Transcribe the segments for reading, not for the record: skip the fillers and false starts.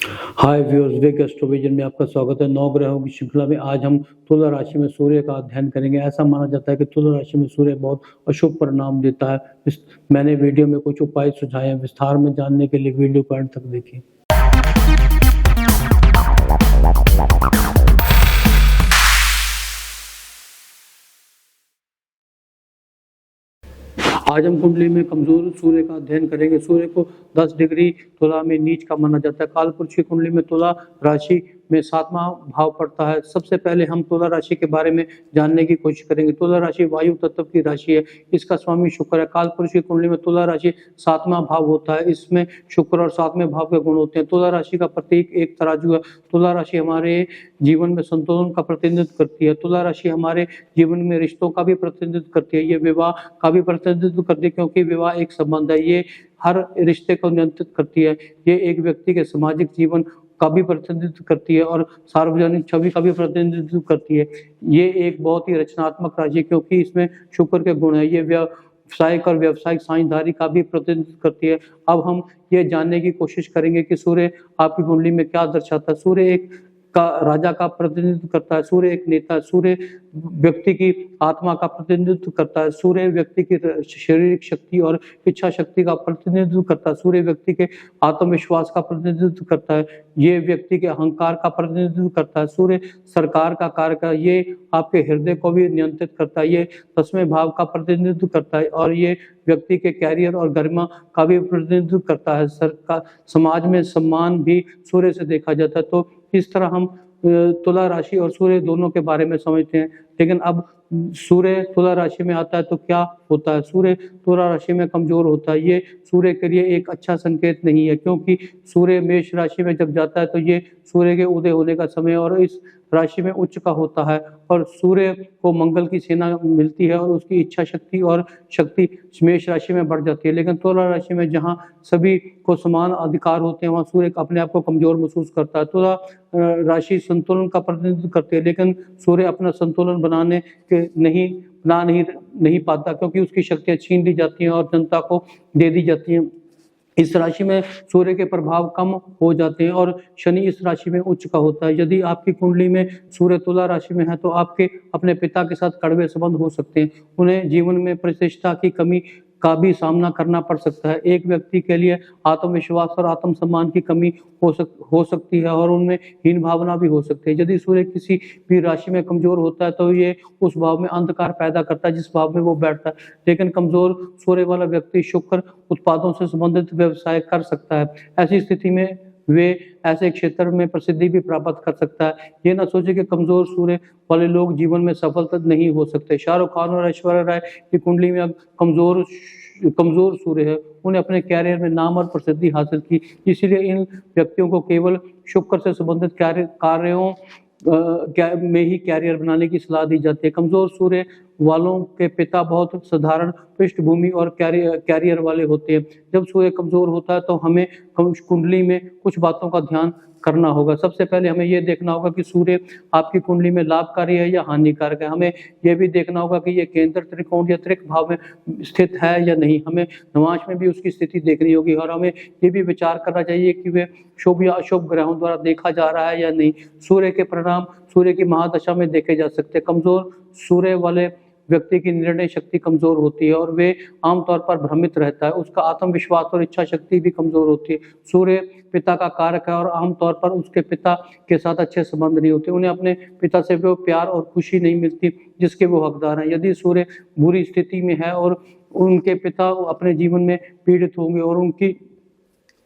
हाय viewers, वेक एस्ट्रोविजन में आपका स्वागत है। 9 ग्रहों की श्रृंखला में आज हम तुला राशि में सूर्य का अध्ययन करेंगे। ऐसा माना जाता है कि तुला राशि में सूर्य बहुत अशुभ परिणाम देता है। मैंने वीडियो में कुछ उपाय सुझाए हैं। विस्तार में जानने के लिए वीडियो को अंत तक देखिए। आज हम कुंडली में कमजोर सूर्य का अध्ययन करेंगे। सूर्य को 10 डिग्री तुला में नीच का माना जाता है। कालपुरुष की कुंडली में तुला राशि में 7वां भाव पड़ता है। सबसे पहले हम तुला राशि के बारे में जानने की कोशिश करेंगे। तुला राशि वायु तत्व की राशि है। इसका स्वामी शुक्र है। कालपुरुष की कुंडली में तुला राशि 7वां भाव होता है। इसमें शुक्र और 7वें भाव के गुण होते हैं। तुला राशि का प्रतीक एक तराजू है। तुला राशि हमारे जीवन में संतुलन का प्रतिनिधित्व करती है। तुला राशि हमारे जीवन में रिश्तों का भी प्रतिनिधित्व करती है। ये विवाह का भी प्रतिनिधित्व करती है, क्योंकि विवाह एक संबंध है। ये हर रिश्ते को नियंत्रित करती है। ये एक व्यक्ति के सामाजिक जीवन का भी प्रतिनिधित्व करती है और सार्वजनिक छवि का भी प्रतिनिधित्व करती है। ये एक बहुत ही रचनात्मक राशि है, क्योंकि इसमें शुक्र के गुण है। ये व्यावसायिक और व्यावसायिक साझेदारी का भी प्रतिनिधित्व करती है। अब हम ये जानने की कोशिश करेंगे कि सूर्य आपकी कुंडली में क्या दर्शाता है। सूर्य एक का राजा का प्रतिनिधित्व करता है। सूर्य एक नेता है। सूर्य व्यक्ति की आत्मा का प्रतिनिधित्व करता है। सूर्य व्यक्ति की शारीरिक शक्ति और इच्छा शक्ति का प्रतिनिधित्व करता है। सूर्य व्यक्ति के आत्मविश्वास का प्रतिनिधित्व करता है। ये व्यक्ति के अहंकार का प्रतिनिधित्व करता है। सूर्य सरकार का कारक है। ये आपके हृदय को भी नियंत्रित करता है। ये 10वें भाव का प्रतिनिधित्व करता है और ये व्यक्ति के कैरियर और गरिमा का भी प्रतिनिधित्व करता है। सरकार समाज में सम्मान भी सूर्य से देखा जाता है। तो इस तरह हम तुला राशि और सूर्य दोनों के बारे में समझते हैं। लेकिन अब सूर्य तुला राशि में आता है तो क्या होता है। सूर्य तुला राशि में कमजोर होता है। ये सूर्य के लिए एक अच्छा संकेत नहीं है, क्योंकि सूर्य मेष राशि में जब जाता है तो ये सूर्य के उदय होने का समय और इस राशि में उच्च का होता है और सूर्य को मंगल की सेना मिलती है और उसकी इच्छा शक्ति और शक्ति मेष राशि में बढ़ जाती है। लेकिन तुला राशि में जहाँ सभी को समान अधिकार होते हैं, वहाँ सूर्य अपने आप को कमजोर महसूस करता है। तुला राशि संतुलन का प्रतिनिधित्व करती है, लेकिन सूर्य अपना संतुलन बनाने के नहीं पाता, क्योंकि उसकी शक्तियां छीन ली जाती हैं और जनता को दे दी जाती हैं। इस राशि में सूर्य के प्रभाव कम हो जाते हैं और शनि इस राशि में उच्च का होता है। यदि आपकी कुंडली में सूर्य तुला राशि में है तो आपके अपने पिता के साथ कड़वे संबंध हो सकते हैं। उन्हें जीवन में प्रतिष्ठा की कमी का भी सामना करना पड़ सकता है। एक व्यक्ति के लिए आत्मविश्वास और आत्मसम्मान की कमी हो सकती है और उनमें हीन भावना भी हो सकती है। यदि सूर्य किसी भी राशि में कमजोर होता है तो ये उस भाव में अंधकार पैदा करता है जिस भाव में वो बैठता है। लेकिन कमजोर सूर्य वाला व्यक्ति शुक्र उत्पादों से संबंधित व्यवसाय कर सकता है। ऐसी स्थिति में वे ऐसे क्षेत्र में प्रसिद्धि भी प्राप्त कर सकता है। ये ना सोचे कि कमजोर सूर्य वाले लोग जीवन में सफल तक नहीं हो सकते। शाहरुख खान और ऐश्वर्या राय की कुंडली में अब कमजोर सूर्य है। उन्हें अपने कैरियर में नाम और प्रसिद्धि हासिल की, इसीलिए इन व्यक्तियों को केवल शुक्र से संबंधित कार्यों में ही कैरियर बनाने की सलाह दी जाती है। कमजोर सूर्य वालों के पिता बहुत साधारण पृष्ठभूमि और कैरियर वाले होते हैं। जब सूर्य कमजोर होता है तो हमें कुंडली में कुछ बातों का ध्यान करना होगा। सबसे पहले हमें यह देखना होगा कि सूर्य आपकी कुंडली में लाभकारी है या हानिकारक है। हमें यह भी देखना होगा कि ये केंद्र त्रिकोण या त्रिक भाव में स्थित है या नहीं। हमें नवांश में भी उसकी स्थिति देखनी होगी और हमें ये भी विचार करना चाहिए कि वे शुभ या अशुभ ग्रहों द्वारा देखा जा रहा है या नहीं। सूर्य के परिणाम सूर्य की महादशा में देखे जा सकते हैं। कमजोर सूर्य वाले व्यक्ति की निर्णय शक्ति कमजोर होती है और वे आमतौर पर भ्रमित रहता है। उसका आत्मविश्वास और इच्छा शक्ति भी कमजोर होती है। सूर्य पिता का कारक है और आमतौर पर उसके पिता के साथ अच्छे संबंध नहीं होते। उन्हें अपने पिता से वो प्यार और खुशी नहीं मिलती जिसके वो हकदार हैं। यदि सूर्य बुरी स्थिति में है और उनके पिता अपने जीवन में पीड़ित होंगे और उनकी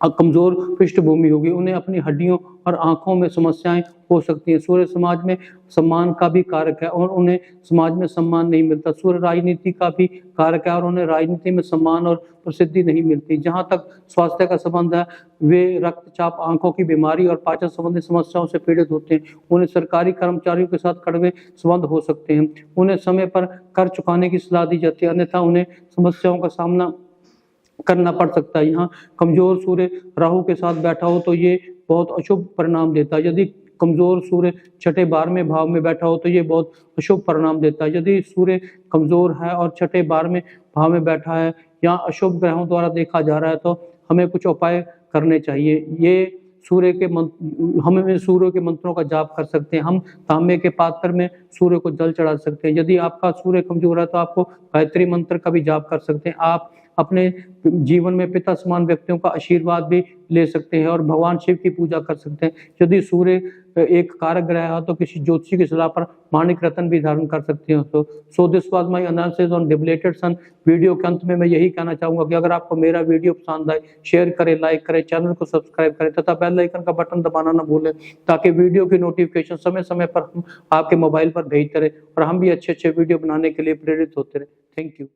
कमजोर पृष्ठभूमि होगी, उन्हें अपनी हड्डियों और आंखों में समस्याएं हो सकती हैं। सूर्य समाज में सम्मान का भी कारक है और उन्हें समाज में सम्मान नहीं मिलता। सूर्य राजनीति का भी कारक है और उन्हें राजनीति में सम्मान और प्रसिद्धि नहीं मिलती। जहां तक स्वास्थ्य का संबंध है, वे रक्तचाप, आंखों की बीमारी और पाचन संबंधी समस्याओं से पीड़ित होते हैं। उन्हें सरकारी कर्मचारियों के साथ कड़वे संबंध हो सकते हैं। उन्हें समय पर कर चुकाने की सलाह दी जाती है, अन्यथा उन्हें समस्याओं का सामना करना पड़ सकता है। यहाँ कमजोर सूर्य राहु के साथ बैठा हो तो ये बहुत अशुभ परिणाम देता है। यदि कमजोर सूर्य छठे 12वें भाव में बैठा हो तो ये बहुत अशुभ परिणाम देता है। यदि सूर्य कमजोर है और छठे 12वें भाव में बैठा है या अशुभ ग्रहों द्वारा देखा जा रहा है तो हमें कुछ उपाय करने चाहिए। ये सूर्य के मंत्रों का जाप कर सकते हैं। हम तांबे के पात्र में सूर्य को जल चढ़ा सकते हैं। यदि आपका सूर्य कमजोर है तो आपको गायत्री मंत्र का भी जाप कर सकते हैं। आप अपने जीवन में पिता समान व्यक्तियों का आशीर्वाद भी ले सकते हैं और भगवान शिव की पूजा कर सकते हैं। यदि सूर्य एक कारक ग्रह है तो किसी ज्योतिषी की सलाह पर माणिक रत्न भी धारण कर सकते हैं। So this was my analysis on depleted sun. Video के अंत में मैं यही कहना चाहूंगा कि अगर आपको मेरा वीडियो पसंद आए, शेयर करें, लाइक करें, चैनल को सब्सक्राइब करें तथा बेल आइकन का बटन दबाना ना भूलें, ताकि वीडियो की नोटिफिकेशन समय समय पर हम आपके मोबाइल पर भेजते रहे और हम भी अच्छे अच्छे वीडियो बनाने के लिए प्रेरित होते रहे। Thank you.